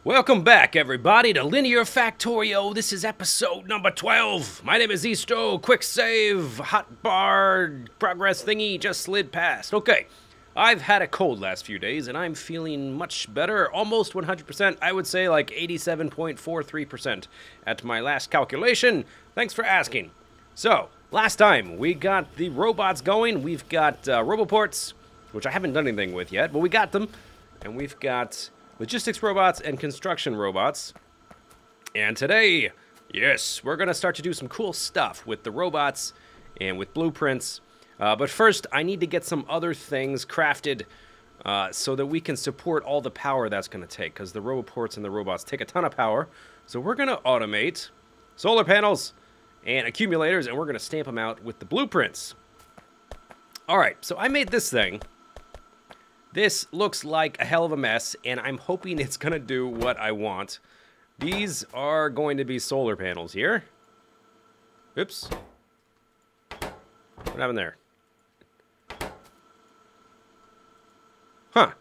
Welcome back, everybody, to Linear Factorio. This is episode number 12. My name is Zisteau. Quick save, hotbar, progress thingy just slid past. Okay, I've had a cold last few days, and I'm feeling much better. Almost 100%. I would say like 87.43% at my last calculation. Thanks for asking. So, last time we got the robots going. We've got roboports, which I haven't done anything with yet, but we got them. And we've got logistics robots and construction robots. And today, yes, we're going to start to do some cool stuff with the robots and with blueprints. But first, I need to get some other things crafted so that we can support all the power that's going to take, because the roboports and the robots take a ton of power. So we're going to automate solar panels and accumulators, and we're going to stamp them out with the blueprints. All right, so I made this thing. This looks like a hell of a mess, and I'm hoping it's going to do what I want. These are going to be solar panels here. Oops. What happened there? Huh.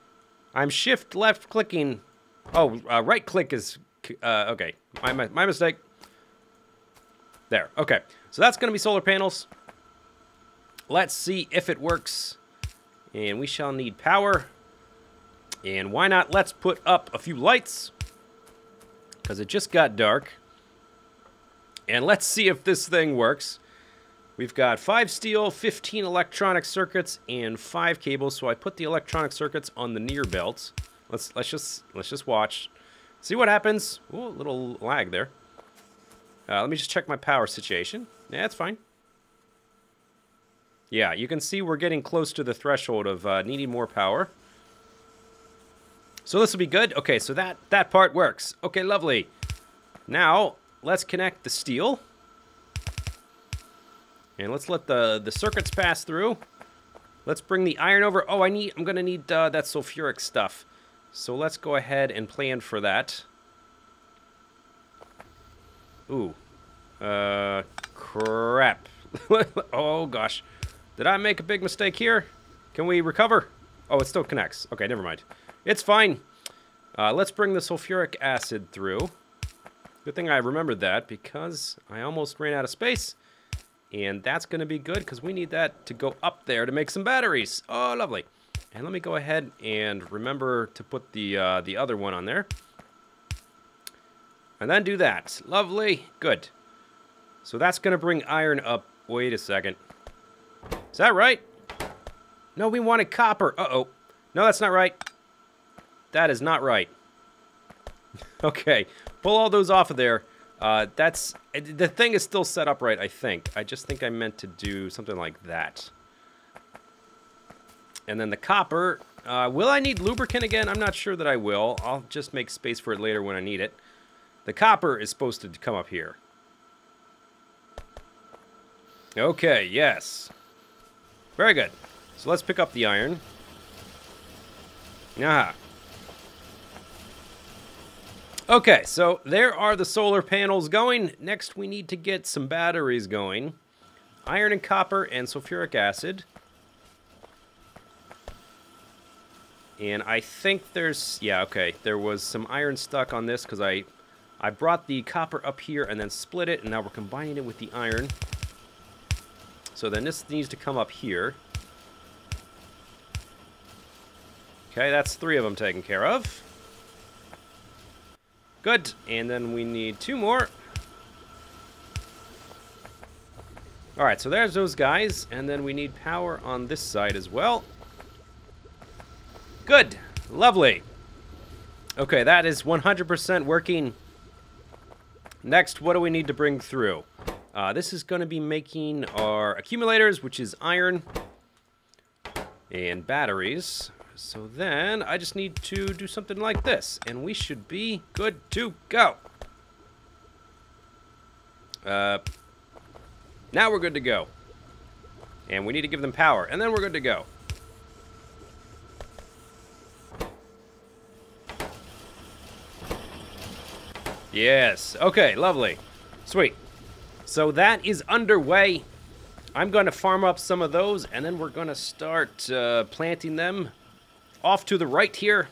I'm shift left clicking. Oh, right click is... okay, my mistake. There, okay. So that's going to be solar panels. Let's see if it works. And we shall need power. And why not? Let's put up a few lights, because it just got dark. And let's see if this thing works. We've got 5 steel, 15 electronic circuits, and 5 cables. So I put the electronic circuits on the near belts. Let's just watch. See what happens. Ooh, a little lag there. Let me just check my power situation. Yeah, it's fine. Yeah, you can see we're getting close to the threshold of needing more power. So this will be good. Okay, so that part works. Okay, lovely. Now, let's connect the steel. And let's let the circuits pass through. Let's bring the iron over. Oh, I'm going to need that sulfuric stuff. So let's go ahead and plan for that. Ooh. Crap. Oh, gosh. Did I make a big mistake here? Can we recover? Oh, it still connects. Okay, never mind. It's fine. Let's bring the sulfuric acid through. Good thing I remembered that, because I almost ran out of space. And that's going to be good, because we need that to go up there to make some batteries. Oh, lovely. And let me go ahead and remember to put the other one on there. And then do that. Lovely. Good. So that's going to bring iron up. Wait a second. Is that right? No, we wanted copper. Uh-oh. No, that's not right. That is not right. Okay. Pull all those off of there. The thing is still set up right, I think. I just think I meant to do something like that. And then the copper. Will I need lubricant again? I'm not sure that I will. I'll just make space for it later when I need it. The copper is supposed to come up here. Okay, yes. Very good. So let's pick up the iron. Aha. Okay, so there are the solar panels going. Next, we need to get some batteries going. Iron and copper and sulfuric acid. And I think there's... yeah, okay. There was some iron stuck on this because I brought the copper up here and then split it, and now we're combining it with the iron. So then this needs to come up here. Okay, that's 3 of them taken care of. Good. And then we need 2 more. Alright, so there's those guys. And then we need power on this side as well. Good. Lovely. Okay, that is 100% working. Next, what do we need to bring through? This is going to be making our accumulators, which is iron and batteries. So then I just need to do something like this, and we should be good to go. Now we're good to go. And we need to give them power, and then we're good to go. Yes. Okay, lovely. Sweet. So that is underway. I'm going to farm up some of those, and then we're going to start planting them off to the right here.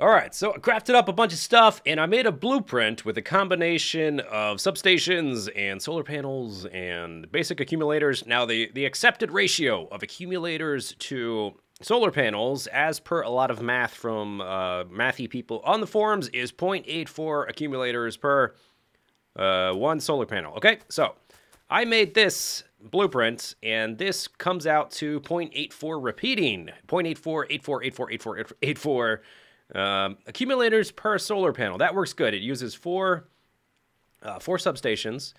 Alright, so I crafted up a bunch of stuff, and I made a blueprint with a combination of substations and solar panels and basic accumulators. Now, the accepted ratio of accumulators to solar panels, as per a lot of math from mathy people on the forums, is 0.84 accumulators per one solar panel. Okay, so I made this blueprint, and this comes out to 0.84 repeating. 0.84, 84, 84, 84, 84 accumulators per solar panel. That works good. It uses four substations.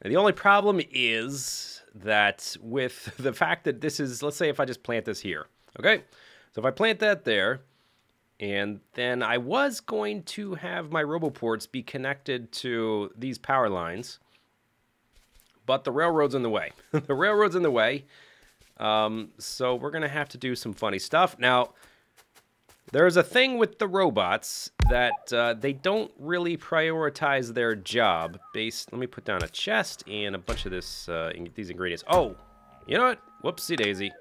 And the only problem is that with the fact that this is, let's say if I just plant this here, okay? So if I plant that there, and then I was going to have my roboports be connected to these power lines, but the railroad's in the way. The railroad's in the way, so we're going to have to do some funny stuff. Now, there's a thing with the robots that they don't really prioritize their job based... Let me put down a chest and a bunch of these ingredients. Oh, you know what? Whoopsie daisy.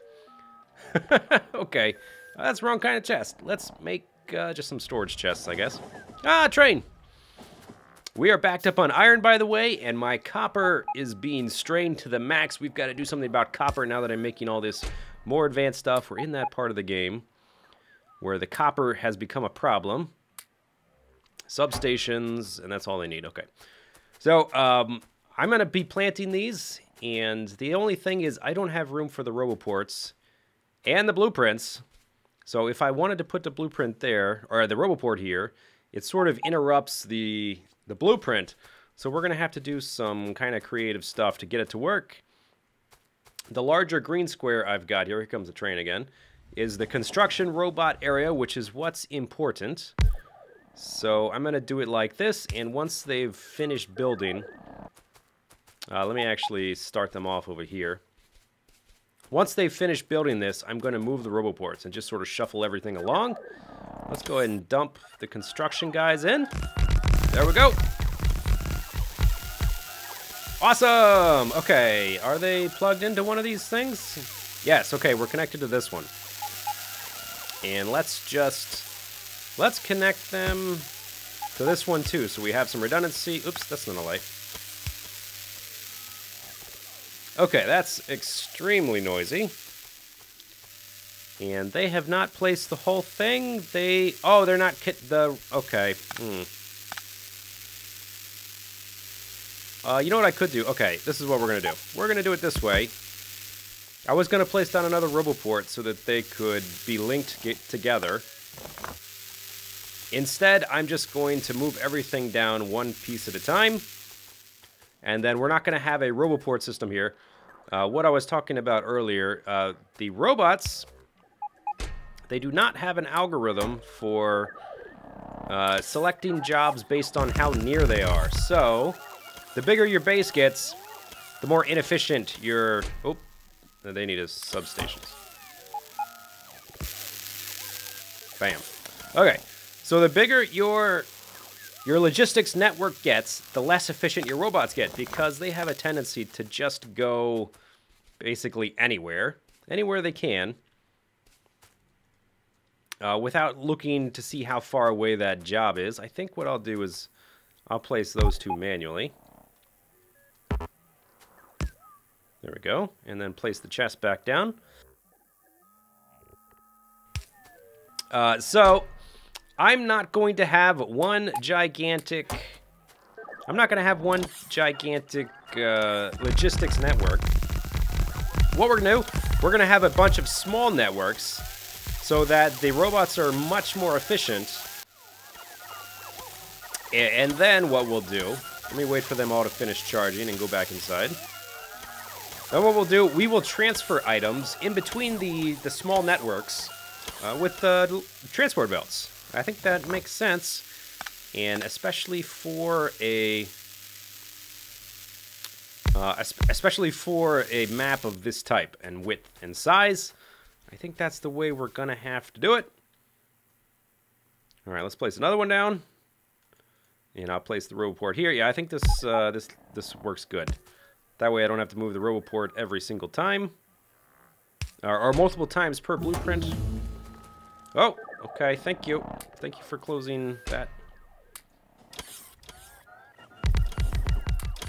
Okay, that's the wrong kind of chest. Let's make just some storage chests, I guess. Ah, train! We are backed up on iron, by the way, and my copper is being strained to the max. We've got to do something about copper now that I'm making all this more advanced stuff. We're in that part of the game where the copper has become a problem. Substations, and that's all they need. Okay. So, I'm going to be planting these, and the only thing is I don't have room for the roboports and the blueprints. So if I wanted to put the blueprint there, or the roboport here, it sort of interrupts the blueprint. So we're going to have to do some kind of creative stuff to get it to work. The larger green square I've got here comes the train again, is the construction robot area, which is what's important. So I'm going to do it like this, and once they've finished building, let me actually start them off over here. Once they've finished building this, I'm going to move the roboports and just sort of shuffle everything along. Let's go ahead and dump the construction guys in. There we go. Awesome! Okay, are they plugged into one of these things? Yes, okay, we're connected to this one. And let's connect them to this one too, so we have some redundancy. Oops, that's not a light. Okay, that's extremely noisy. And they have not placed the whole thing. They're not okay. You know what I could do? Okay, this is what we're going to do. We're going to do it this way. I was going to place down another roboport so that they could be linked together. Instead, I'm just going to move everything down one piece at a time. And then we're not going to have a roboport system here. What I was talking about earlier, the robots, they do not have an algorithm for selecting jobs based on how near they are. So, the bigger your base gets, the more inefficient your... Oh, they need is substations. Bam. Okay, so the bigger your logistics network gets, the less efficient your robots get, because they have a tendency to just go basically anywhere they can, without looking to see how far away that job is. I think what I'll do is I'll place those two manually. There we go. And then place the chest back down. So, I'm not going to have one gigantic... logistics network. What we're going to do, we're going to have a bunch of small networks so that the robots are much more efficient. And then what we'll do, let me wait for them all to finish charging and go back inside. Then what we'll do, we will transfer items in between the small networks with transport belts. I think that makes sense, and especially for a map of this type and width and size, I think that's the way we're gonna have to do it. All right, let's place another one down, and I'll place the roboport here. Yeah, I think this works good. That way I don't have to move the roboport every single time. Or multiple times per blueprint. Oh, okay, thank you. Thank you for closing that.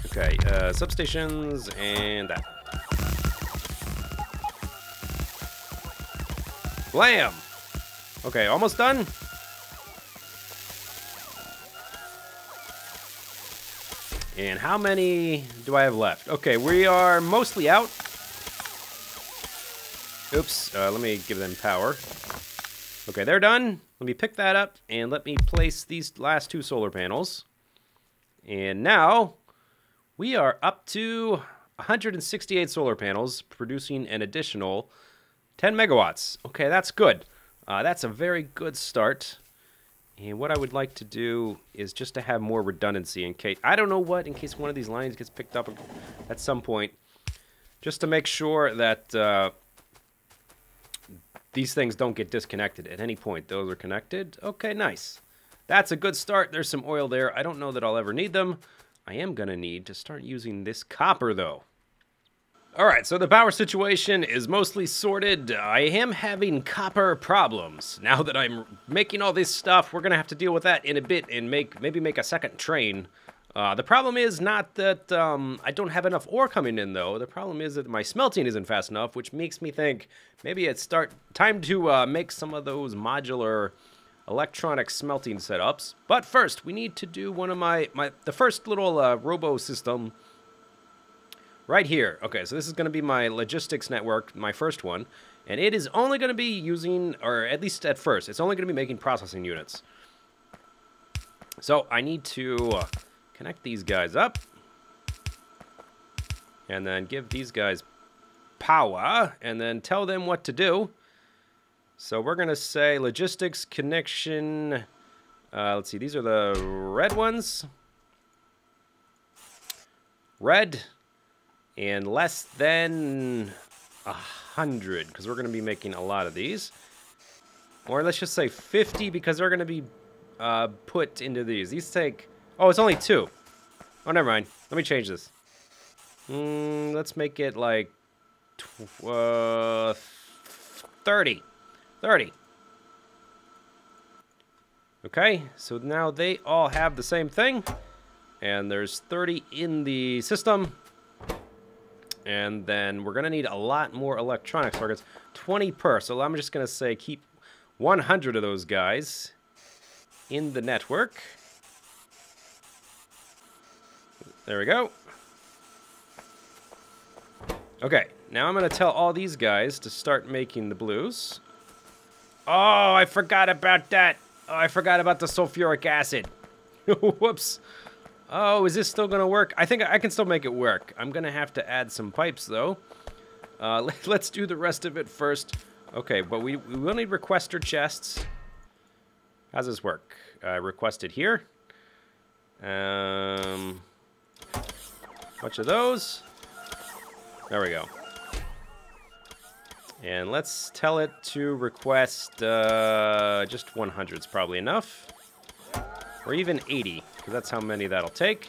Okay, substations and that. Blam! Okay, almost done. And how many do I have left? Okay, we are mostly out. Oops, let me give them power. Okay, they're done. Let me pick that up and let me place these last 2 solar panels. And now we are up to 168 solar panels, producing an additional 10 megawatts. Okay, that's good. That's a very good start. And what I would like to do is just to have more redundancy in case, I don't know what, in case one of these lines gets picked up at some point. Just to make sure that these things don't get disconnected at any point. Those are connected. Okay, nice. That's a good start. There's some oil there. I don't know that I'll ever need them. I am going to need to start using this copper, though. Alright, so the power situation is mostly sorted. I am having copper problems. Now that I'm making all this stuff, we're going to have to deal with that in a bit and maybe make a second train. The problem is not that I don't have enough ore coming in, though. The problem is that my smelting isn't fast enough, which makes me think maybe it's time to make some of those modular electronic smelting setups. But first, we need to do one of the first little robo system right here. Okay, so this is going to be my logistics network, my first one. And it is only going to be using, or at least at first, it's only going to be making processing units. So I need to connect these guys up. And then give these guys power. And then tell them what to do. So we're going to say logistics connection. Let's see, these are the red ones. Red. And less than 100, because we're going to be making a lot of these. Or let's just say 50, because they're going to be put into these. These take... Oh, it's only 2. Oh, never mind. Let me change this. Let's make it like 30. 30. Okay, so now they all have the same thing. And there's 30 in the system. And then we're going to need a lot more electronic circuits. 20 per. So I'm just going to say keep 100 of those guys in the network. There we go. Okay, now I'm going to tell all these guys to start making the blues. Oh, I forgot about that. Oh, I forgot about the sulfuric acid. Whoops. Oh, is this still going to work? I think I can still make it work. I'm going to have to add some pipes, though. Let's do the rest of it first. Okay, but we will need requester chests. How's this work? Request it here. Bunch of those. There we go. And let's tell it to request just 100 is probably enough. Or even 80, because that's how many that'll take.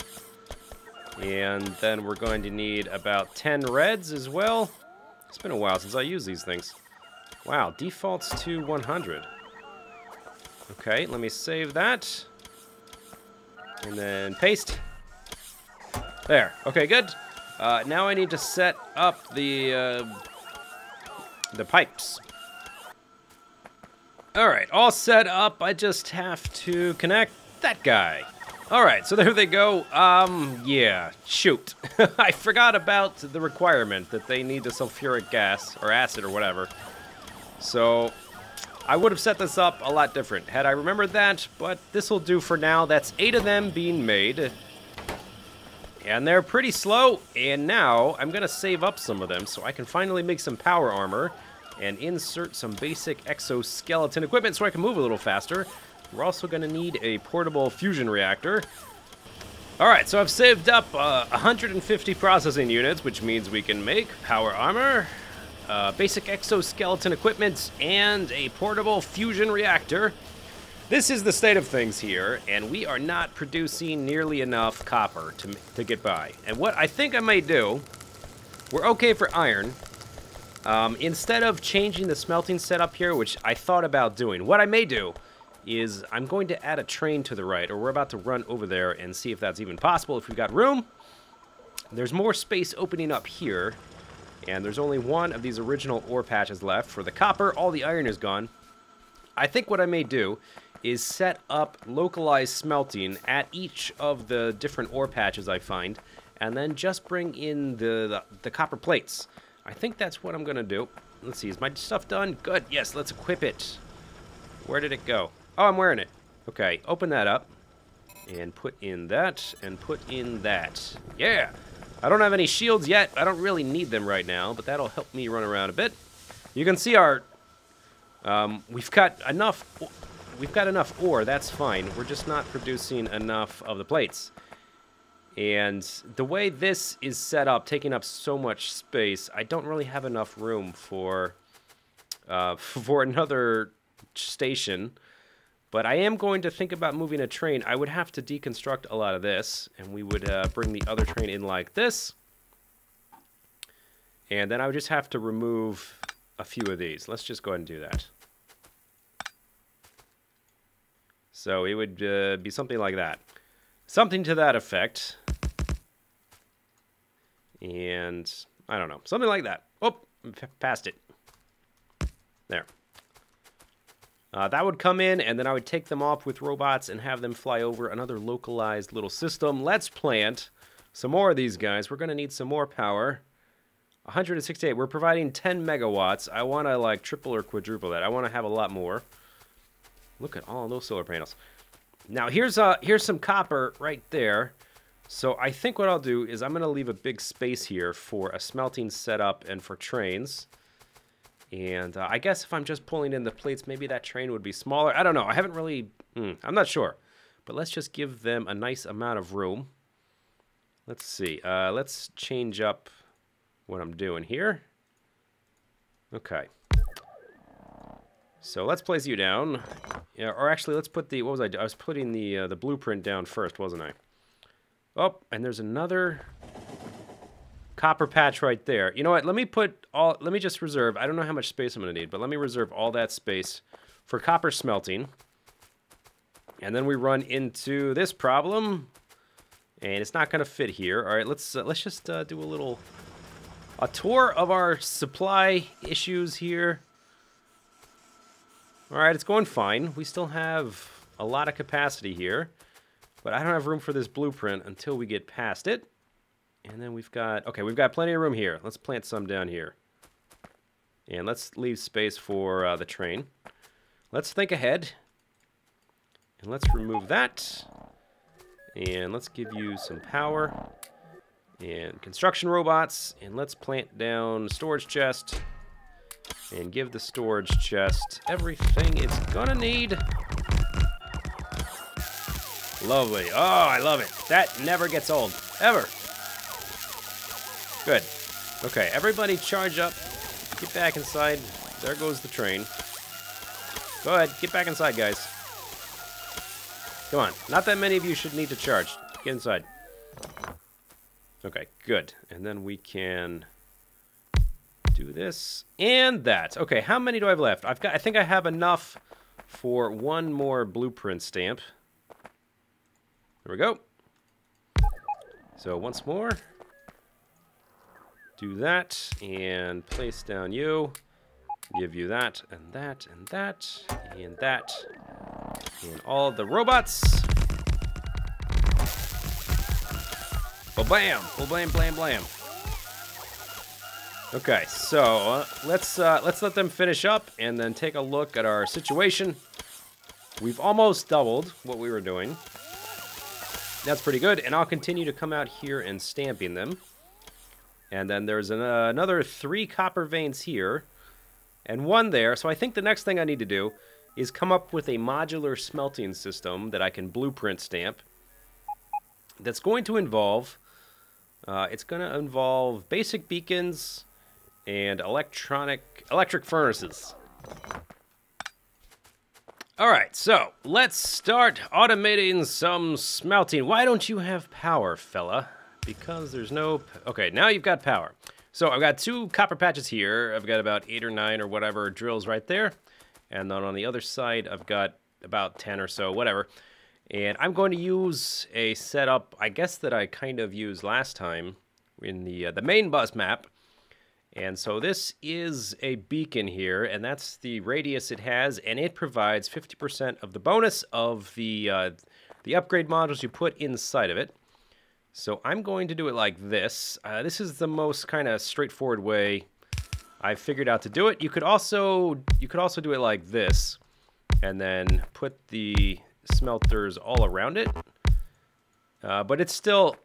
And then we're going to need about 10 reds as well. It's been a while since I used these things. Wow, defaults to 100. Okay, let me save that. And then paste. There, okay, good. Now I need to set up the pipes. Alright, all set up. I just have to connect that guy. Alright, so there they go. Yeah, shoot. I forgot about the requirement that they need the sulfuric gas, or acid, or whatever. So, I would have set this up a lot different had I remembered that, but this will do for now. That's 8 of them being made. And they're pretty slow, and now I'm going to save up some of them so I can finally make some power armor and insert some basic exoskeleton equipment so I can move a little faster. We're also going to need a portable fusion reactor. Alright, so I've saved up 150 processing units, which means we can make power armor, basic exoskeleton equipment, and a portable fusion reactor. This is the state of things here, and we are not producing nearly enough copper to get by. And what I think I may do, we're okay for iron, Instead of changing the smelting setup here, which I thought about doing, what I may do is I'm going to add a train to the right, or we're about to run over there and see if that's even possible, if we've got room. There's more space opening up here, and there's only one of these original ore patches left. For the copper, all the iron is gone. I think what I may do is set up localized smelting at each of the different ore patches I find, and then just bring in the copper plates. I think that's what I'm going to do. Let's see, is my stuff done? Good, yes, let's equip it. Where did it go? Oh, I'm wearing it. Okay, open that up, and put in that, and put in that. Yeah! I don't have any shields yet. I don't really need them right now, but that'll help me run around a bit. You can see our... we've got enough ore, that's fine. We're just not producing enough of the plates. And the way this is set up, taking up so much space, I don't really have enough room for another station. But I am going to think about moving a train. I would have to deconstruct a lot of this, and we would bring the other train in like this. And then I would just have to remove a few of these. Let's just go ahead and do that. So it would be something like that. Something to that effect. And I don't know. Something like that. Oh, passed it. There. That would come in, and then I would take them off with robots and have them fly over another localized little system. Let's plant some more of these guys. We're going to need some more power. 168. We're providing 10 megawatts. I want to, like, triple or quadruple that. I want to have a lot more. Look at all those solar panels. Now, here's some copper right there. So I think what I'll do is I'm going to leave a big space here for a smelting setup and for trains. And I guess if I'm just pulling in the plates, maybe that train would be smaller. I don't know. I haven't really... I'm not sure. But let's just give them a nice amount of room. Let's see. Let's change up what I'm doing here. Okay. So let's place you down. Yeah, or actually, let's put the... What was I doing? I was putting the blueprint down first, wasn't I? Oh, and there's another... copper patch right there. You know what? Let me just reserve. I don't know how much space I'm going to need, but let me reserve all that space for copper smelting. And then we run into this problem, and it's not going to fit here. All right, let's just do a tour of our supply issues here. All right, it's going fine. We still have a lot of capacity here, but I don't have room for this blueprint until we get past it. And then we've got plenty of room here. Let's plant some down here. And let's leave space for the train. Let's think ahead. And let's remove that. And let's give you some power. And construction robots. And let's plant down storage chest. And give the storage chest everything it's gonna need. Lovely. Oh, I love it. That never gets old. Ever. Good. Okay, everybody charge up. Get back inside. There goes the train. Go ahead, get back inside, guys. Come on. Not that many of you should need to charge. Get inside. Okay, good. And then we can do this and that. Okay, how many do I have left? I think I have enough for one more blueprint stamp. There we go. So once more. Do that, and place down you. Give you that, and that, and that, and that. And all the robots. Ba-bam! Ba-blam, blam, blam. Okay, so let's let them finish up, and then take a look at our situation. We've almost doubled what we were doing. That's pretty good, and I'll continue to come out here and stamping them. And then there's another 3 copper veins here, and 1 there. So I think the next thing I need to do is come up with a modular smelting system that I can blueprint stamp. That's going to involve, basic beacons and electric furnaces. All right, so let's start automating some smelting. Why don't you have power, fella? Because there's no... Okay, now you've got power. So I've got 2 copper patches here. I've got about 8 or 9 or whatever drills right there. And then on the other side, I've got about 10 or so, whatever. And I'm going to use a setup, I guess, that I kind of used last time in the main bus map. And so this is a beacon here, and that's the radius it has, and it provides 50% of the bonus of the upgrade modules you put inside of it. So I'm going to do it like this. This is the most kind of straightforward way I figured out to do it. You could also do it like this, and then put the smelters all around it. But it's still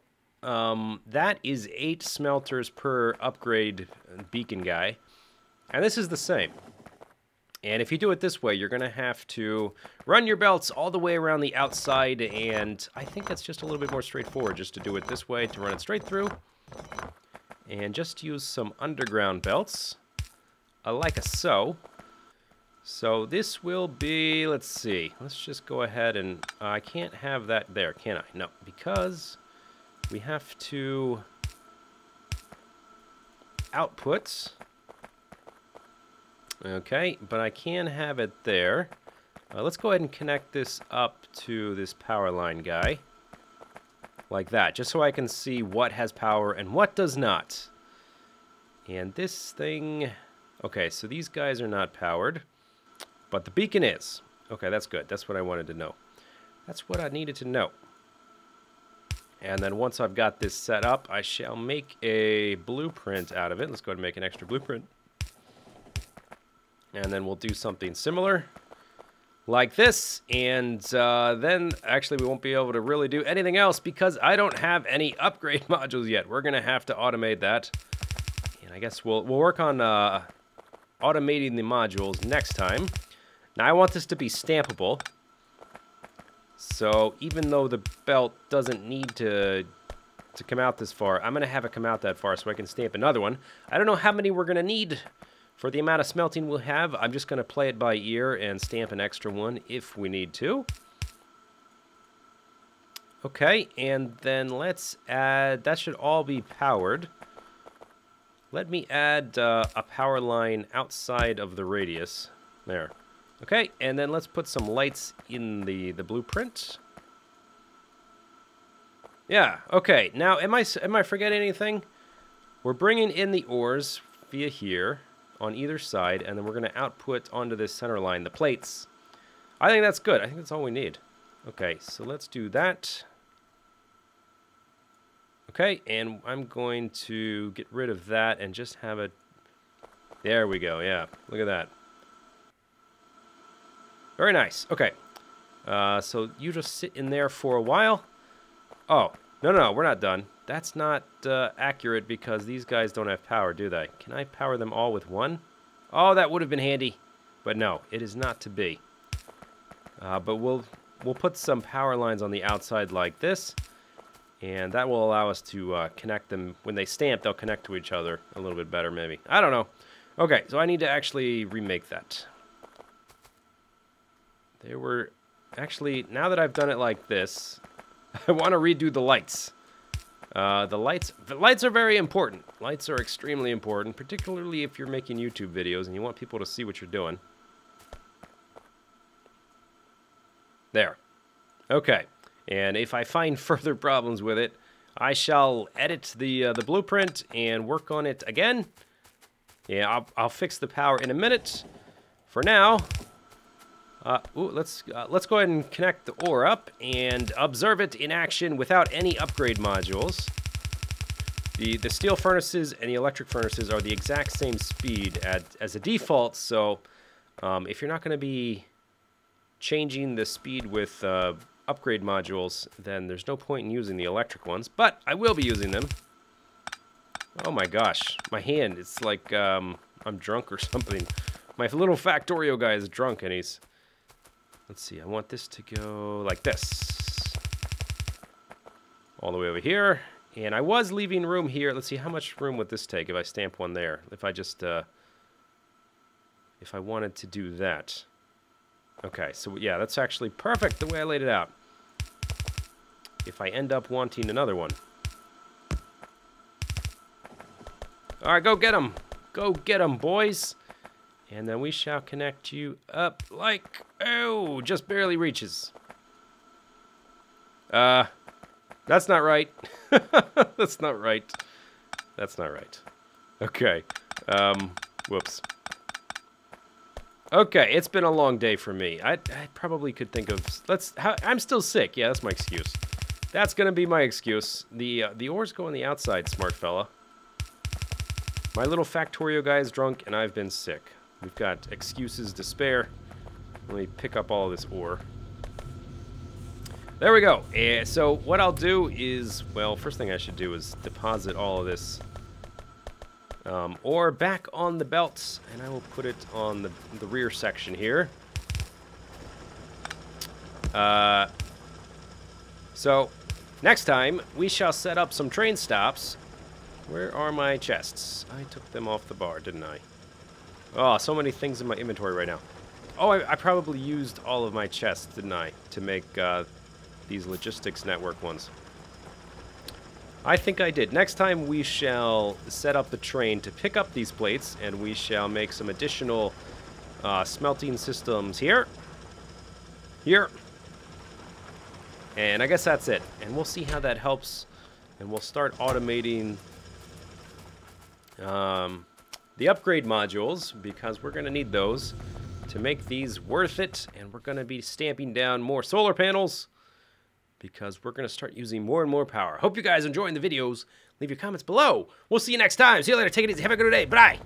that is 8 smelters per upgrade beacon guy, and this is the same. And if you do it this way, you're going to have to run your belts all the way around the outside, and I think that's just a little bit more straightforward just to do it this way, to run it straight through. And just use some underground belts, like so. So this will be, let's see, let's just go ahead and, I can't have that there, can I? No, because we have to output. Okay, but I can have it there. Let's go ahead and connect this up to this power line guy. Like that, just so I can see what has power and what does not. And this thing... Okay, so these guys are not powered, but the beacon is. Okay, that's good. That's what I wanted to know. That's what I needed to know. And then once I've got this set up, I shall make a blueprint out of it. Let's go ahead and make an extra blueprint. And then we'll do something similar like this. And then actually we won't be able to really do anything else because I don't have any upgrade modules yet. We're going to have to automate that. And I guess we'll work on automating the modules next time. Now I want this to be stampable. So even though the belt doesn't need to come out this far, I'm going to have it come out that far so I can stamp another one. I don't know how many we're going to need for the amount of smelting we'll have. I'm just going to play it by ear and stamp an extra one if we need to. Okay, and then let's add, that should all be powered. Let me add a power line outside of the radius. There. Okay, and then let's put some lights in the blueprint. Yeah, okay. Now, am I forgetting anything? We're bringing in the ores via here on either side, and then we're going to output onto this center line the plates. I think that's good. I think that's all we need. Okay, so let's do that. Okay, and I'm going to get rid of that and just have it... There we go, yeah. Look at that. Very nice. Okay. So you just sit in there for a while. Oh, no, we're not done. That's not accurate because these guys don't have power, do they? Can I power them all with one? Oh, that would have been handy. But no, it is not to be. But we'll put some power lines on the outside like this. And that will allow us to connect them. When they stamp, they'll connect to each other a little bit better, maybe. I don't know. Okay, so I need to actually remake that. They were... Actually, now that I've done it like this, I want to redo the lights. The lights are very important. Lights are extremely important, particularly if you're making YouTube videos and you want people to see what you're doing. There. Okay. And if I find further problems with it, I shall edit the blueprint and work on it again. Yeah, I'll fix the power in a minute. For now, let's go ahead and connect the ore up and observe it in action without any upgrade modules. The steel furnaces and the electric furnaces are the exact same speed as a default, so if you're not going to be changing the speed with upgrade modules, then there's no point in using the electric ones, but I will be using them. Oh my gosh, my hand, it's like I'm drunk or something. My little Factorio guy is drunk and he's... Let's see, I want this to go like this. All the way over here. And I was leaving room here. Let's see, how much room would this take if I stamp one there? If I just, if I wanted to do that. Okay, so yeah, that's actually perfect the way I laid it out. If I end up wanting another one. All right, go get them. Go get them, boys. And then we shall connect you up like, oh, just barely reaches. That's not right. That's not right. That's not right. Okay. Whoops. Okay, it's been a long day for me. I probably could think of... I'm still sick. Yeah, that's my excuse. That's going to be my excuse. The ores go on the outside, smart fella. My little Factorio guy is drunk, and I've been sick. We've got excuses to spare. Let me pick up all this ore. There we go. So what I'll do is... Well, first thing I should do is deposit all of this... ore back on the belts, and I will put it on the rear section here. So, next time, we shall set up some train stops. Where are my chests? I took them off the bar, didn't I? Oh, so many things in my inventory right now. Oh, I probably used all of my chests, didn't I? To make these logistics network ones. I think I did. Next time we shall set up the train to pick up these plates, and we shall make some additional smelting systems here. Here. And I guess that's it. And we'll see how that helps. And we'll start automating the upgrade modules, because we're going to need those to make these worth it. And we're going to be stamping down more solar panels, because we're going to start using more and more power. Hope you guys are enjoying the videos. Leave your comments below. We'll see you next time. See you later. Take it easy. Have a good day. Bye.